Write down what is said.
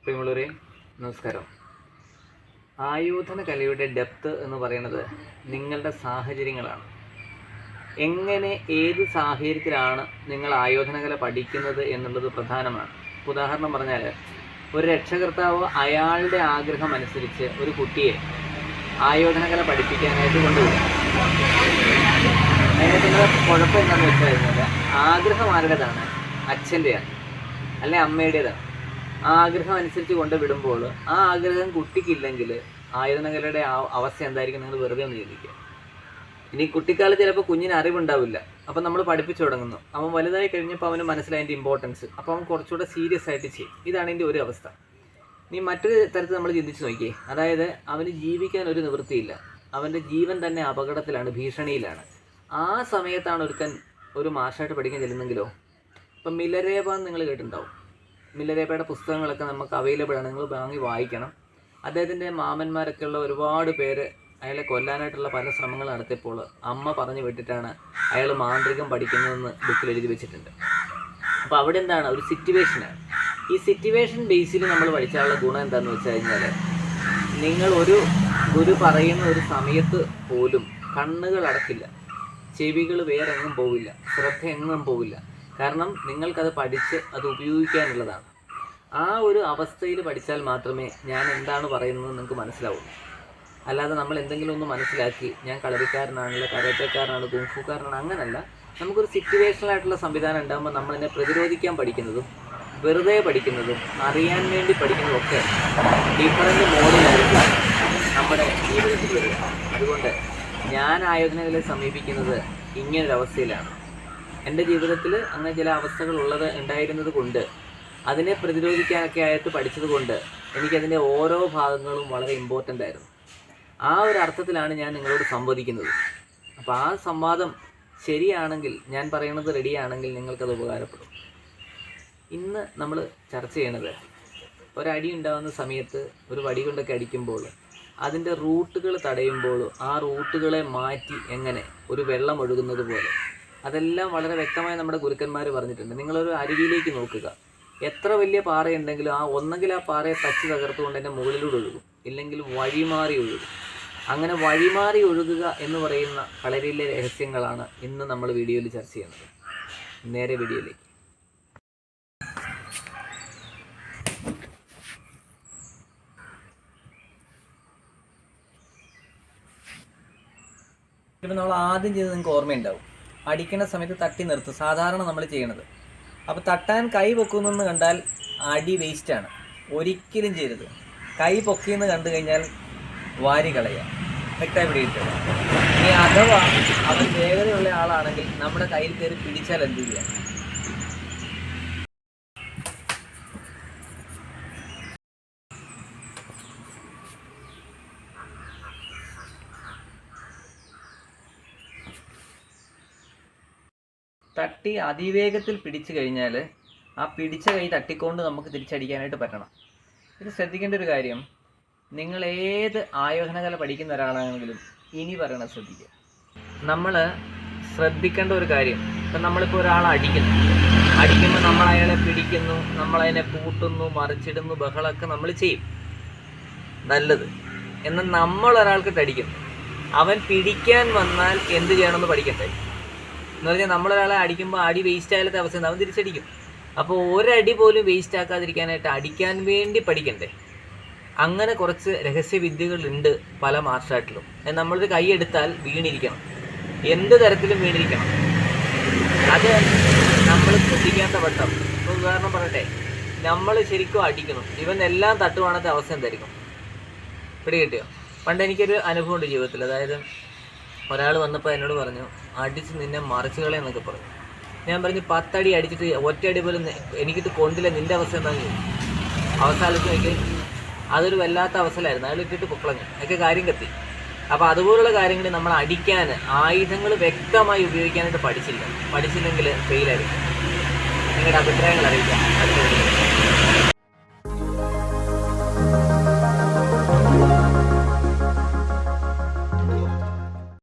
പ്രിയമുള്ളവരെ നമസ്കാരം. ആയോധന കലയുടെ ഡെപ്ത് എന്ന് പറയുന്നത് നിങ്ങളുടെ സാഹചര്യങ്ങളാണ്. എങ്ങനെ ഏത് സാഹചര്യത്തിലാണ് നിങ്ങൾ ആയോധന കല പഠിക്കുന്നത് എന്നുള്ളത് പ്രധാനമാണ്. ഉദാഹരണം പറഞ്ഞാൽ, ഒരു രക്ഷകർത്താവ് അയാളുടെ ആഗ്രഹം അനുസരിച്ച് ഒരു കുട്ടിയെ ആയോധന കല പഠിപ്പിക്കാനായിട്ട് കൊണ്ടുപോകും. അതിനകത്തുള്ള കുഴപ്പം എന്താണെന്ന് വെച്ച് കഴിഞ്ഞാൽ, ആഗ്രഹം ആരുടേതാണ്? അച്ഛൻ്റെയാണ്, അല്ലെ അമ്മയുടേതാണ്. ആ ആഗ്രഹം അനുസരിച്ച് കൊണ്ടുവിടുമ്പോൾ ആ ആഗ്രഹം കുട്ടിക്കില്ലെങ്കിൽ ആയോധന കലയുടെ അവസ്ഥ എന്തായിരിക്കും നിങ്ങൾ വെറുതെ ഒന്ന് ചിന്തിക്കുക. ഇനി കുട്ടിക്കാലത്ത് ചിലപ്പോൾ കുഞ്ഞിന് അറിവുണ്ടാവില്ല, അപ്പം നമ്മൾ പഠിപ്പിച്ചു തുടങ്ങുന്നു. അവൻ വലുതായി കഴിഞ്ഞപ്പോൾ അവന് മനസ്സിലായി അതിൻ്റെ ഇമ്പോർട്ടൻസ്. അപ്പോൾ അവൻ കുറച്ചുകൂടെ സീരിയസ് ആയിട്ട് ചെയ്യും. ഇതാണ് എൻ്റെ ഒരു അവസ്ഥ. ഇനി മറ്റൊരു തരത്തിൽ നമ്മൾ ചിന്തിച്ച് നോക്കിയേ, അതായത് അവന് ജീവിക്കാൻ ഒരു നിവൃത്തിയില്ല, അവൻ്റെ ജീവൻ തന്നെ അപകടത്തിലാണ്, ഭീഷണിയിലാണ്. ആ സമയത്താണ് ഒരുത്തൻ ഒരു മാഷായിട്ട് പഠിക്കാൻ ചെല്ലുന്നെങ്കിലോ. ഇപ്പം മിലരേബ നിങ്ങൾ കേട്ടിട്ടുണ്ടാവും. മിലരേബയുടെ പുസ്തകങ്ങളൊക്കെ നമുക്ക് അവൈലബിൾ ആണ്, നിങ്ങൾ വാങ്ങി വായിക്കണം. അദ്ദേഹത്തിൻ്റെ മാമന്മാരൊക്കെയുള്ള ഒരുപാട് പേര് അയാളെ കൊല്ലാനായിട്ടുള്ള പല ശ്രമങ്ങൾ നടത്തിയപ്പോൾ അമ്മ പറഞ്ഞു വിട്ടിട്ടാണ് അയാൾ മാന്ത്രികം പഠിക്കുന്നതെന്ന് ബുക്കിൽ എഴുതി വെച്ചിട്ടുണ്ട്. അപ്പോൾ അവിടെ എന്താണ്, ഒരു സിറ്റുവേഷനാണ്. ഈ സിറ്റുവേഷൻ ബേസിൽ നമ്മൾ പഠിച്ചാലുള്ള ഗുണം എന്താണെന്ന് വെച്ച് കഴിഞ്ഞാൽ, നിങ്ങൾ ഒരു ഗുരു പറയുന്ന ഒരു സമയത്ത് പോലും കണ്ണുകൾ അടക്കില്ല, ചെവികൾ വേറെ എങ്ങും പോവില്ല, ശ്രദ്ധ എങ്ങും പോവില്ല. കാരണം നിങ്ങൾക്കത് പഠിച്ച് അത് ഉപയോഗിക്കാനുള്ളതാണ്. ആ ഒരു അവസ്ഥയിൽ പഠിച്ചാൽ മാത്രമേ ഞാൻ എന്താണ് പറയുന്നത് നിങ്ങൾക്ക് മനസ്സിലാവുള്ളൂ. അല്ലാതെ നമ്മൾ എന്തെങ്കിലും ഒന്ന് മനസ്സിലാക്കി ഞാൻ കളരിക്കാരനാണല്ലോ, കരാട്ടക്കാരനാണ്, കുങ്ഫുക്കാരനാണ്, അങ്ങനല്ല. നമുക്കൊരു സിറ്റുവേഷണലായിട്ടുള്ള സംവിധാനം ഉണ്ടാകുമ്പോൾ നമ്മളതിനെ പ്രതിരോധിക്കാൻ പഠിക്കുന്നതും വെറുതെ പഠിക്കുന്നതും അറിയാൻ വേണ്ടി പഠിക്കുന്നതും ഒക്കെ ഡിഫറൻറ്റ് മോഡിലായിരിക്കും നമ്മുടെ ജീവിതത്തിൽ വരിക. അതുകൊണ്ട് ഞാൻ ആയോധനകളെ സമീപിക്കുന്നത് ഇങ്ങനൊരവസ്ഥയിലാണ്. എൻ്റെ ജീവിതത്തിൽ അങ്ങനെ ചില അവസ്ഥകൾ ഉണ്ടായിരുന്നത് കൊണ്ട്, അതിനെ പ്രതിരോധിക്കാനൊക്കെ ആയിട്ട് പഠിച്ചത് കൊണ്ട് എനിക്കതിൻ്റെ ഓരോ ഭാഗങ്ങളും വളരെ ഇമ്പോർട്ടൻ്റ് ആയിരുന്നു. ആ ഒരു അർത്ഥത്തിലാണ് ഞാൻ നിങ്ങളോട് സംവദിക്കുന്നത്. അപ്പോൾ ആ സംവാദം ശരിയാണെങ്കിൽ, ഞാൻ പറയുന്നത് റെഡിയാണെങ്കിൽ നിങ്ങൾക്കത് ഉപകാരപ്പെടും. ഇന്ന് നമ്മൾ ചർച്ച ചെയ്യണത്, ഒരടി ഉണ്ടാകുന്ന സമയത്ത് ഒരു വടി കൊണ്ടൊക്കെ അടിക്കുമ്പോൾ അതിൻ്റെ റൂട്ടുകൾ തടയുമ്പോൾ ആ റൂട്ടുകളെ മാറ്റി എങ്ങനെ ഒരു വെള്ളം ഒഴുകുന്നത് പോലെ, അതെല്ലാം വളരെ വ്യക്തമായി നമ്മുടെ ഗുരുക്കന്മാർ പറഞ്ഞിട്ടുണ്ട്. നിങ്ങളൊരു അരുവിയിലേക്ക് നോക്കുക, എത്ര വലിയ പാറയുണ്ടെങ്കിലും ഒന്നെങ്കിൽ ആ പാറയെ തച്ച് തകർത്തുകൊണ്ട് എൻ്റെ മുകളിലൂടെ ഒഴുകും, ഇല്ലെങ്കിൽ വഴിമാറി ഒഴുകും. അങ്ങനെ വഴിമാറി ഒഴുകുക എന്ന് പറയുന്ന കളരിയിലെ രഹസ്യങ്ങളാണ് ഇന്ന് നമ്മൾ വീഡിയോയിൽ ചർച്ച ചെയ്യുന്നത്. നേരെ വീഡിയോയിലേക്ക്. ഇപ്പം നമ്മൾ ആദ്യം ചെയ്ത് നിങ്ങൾക്ക് ഓർമ്മയുണ്ടാവും, അടിക്കുന്ന സമയത്ത് തട്ടി നിർത്തും, സാധാരണ നമ്മൾ ചെയ്യണത്. അപ്പോൾ തട്ടാൻ കൈ പൊക്കുന്നെന്ന് കണ്ടാൽ അടി വേസ്റ്റാണ്, ഒരിക്കലും ചെയ്യരുത്. കൈ പൊക്കിയെന്ന് കണ്ടു കഴിഞ്ഞാൽ വാരി കളയുക, വ്യക്തമായി പിടികിട്ടുക. ഇനി അഥവാ അവൻ വേഗതയുള്ള ആളാണെങ്കിൽ നമ്മുടെ കയ്യിൽ കയറി പിടിച്ചാൽ എന്ത് ചെയ്യുക? തട്ടി അതിവേഗത്തിൽ പിടിച്ചു കഴിഞ്ഞാൽ ആ പിടിച്ച കൈ തട്ടിക്കൊണ്ട് നമുക്ക് തിരിച്ചടിക്കാനായിട്ട് പറ്റണം. ഇത് ശ്രദ്ധിക്കേണ്ട ഒരു കാര്യം, നിങ്ങൾ ഏത് ആയോധന കല പഠിക്കുന്ന ഒരാളാണെങ്കിലും ഇനി പറയണത് ശ്രദ്ധിക്കുക. നമ്മൾ ശ്രദ്ധിക്കേണ്ട ഒരു കാര്യം, ഇപ്പം നമ്മളിപ്പോൾ ഒരാളെ അടിക്കുമ്പോൾ നമ്മൾ അയാളെ പിടിക്കുന്നു, നമ്മളതിനെ പൂട്ടുന്നു, മറിച്ചിടുന്നു, ബഹളമൊക്കെ നമ്മൾ ചെയ്യും, നല്ലത്. എന്നാൽ നമ്മൾ ഒരാൾക്ക് അടിക്കുന്നു, അവൻ പിടിക്കാൻ വന്നാൽ എന്ത് ചെയ്യണമെന്ന് പഠിക്കണ്ടേ? എന്ന് പറഞ്ഞാൽ നമ്മളൊരാളെ അടിക്കുമ്പോൾ അടി വേസ്റ്റ് ആയാലത്തെ അവസ്ഥ അവൻ തിരിച്ചടിക്കും. അപ്പോൾ ഒരടി പോലും വേസ്റ്റ് ആക്കാതിരിക്കാനായിട്ട് അടിക്കാൻ വേണ്ടി പഠിക്കണ്ടേ? അങ്ങനെ കുറച്ച് രഹസ്യവിദ്യകളുണ്ട് പല മാർഷൽ ആർട്ടിലും. നമ്മളൊരു കൈ എടുത്താൽ വീണിരിക്കണം, എന്ത് തരത്തിലും വീണിരിക്കണം. അത് നമ്മൾ ശ്രദ്ധിക്കാത്ത വട്ടം. ഉദാഹരണം പറയട്ടെ, നമ്മൾ ശരിക്കും അടിക്കണം, ഇവൻ എല്ലാം തട്ടുവാണത്തെ അവസ്ഥ എന്തായിരിക്കും? പിടികിട്ടിയോ? പണ്ട് എനിക്കൊരു അനുഭവമുണ്ട് ജീവിതത്തിൽ. അതായത് ഒരാൾ വന്നപ്പോൾ എന്നോട് പറഞ്ഞു, അടിച്ച് നിന്നെ മറിച്ച് കളയെന്നൊക്കെ പറഞ്ഞു. ഞാൻ പറഞ്ഞു, 10 അടി അടിച്ചിട്ട് ഒറ്റയടി പോലും എനിക്കിട്ട് കൊണ്ടില്ല, നിൻ്റെ അവസ്ഥ എന്താണെന്ന് ചോദിച്ചു. അവസാനത്ത് എനിക്ക് അതൊരു വല്ലാത്ത അവസരമായിരുന്നു. അയാൾ ഇട്ടിട്ട് പൊക്കളഞ്ഞു, ഒക്കെ കാര്യം കത്തി. അപ്പോൾ അതുപോലുള്ള കാര്യങ്ങൾ നമ്മൾ അടിക്കാൻ ആയുധങ്ങൾ വ്യക്തമായി ഉപയോഗിക്കാനായിട്ട് പഠിച്ചില്ലെങ്കിൽ ഫെയിലായിരിക്കും. നിങ്ങളുടെ അഭിപ്രായങ്ങൾ അറിയിക്കാം.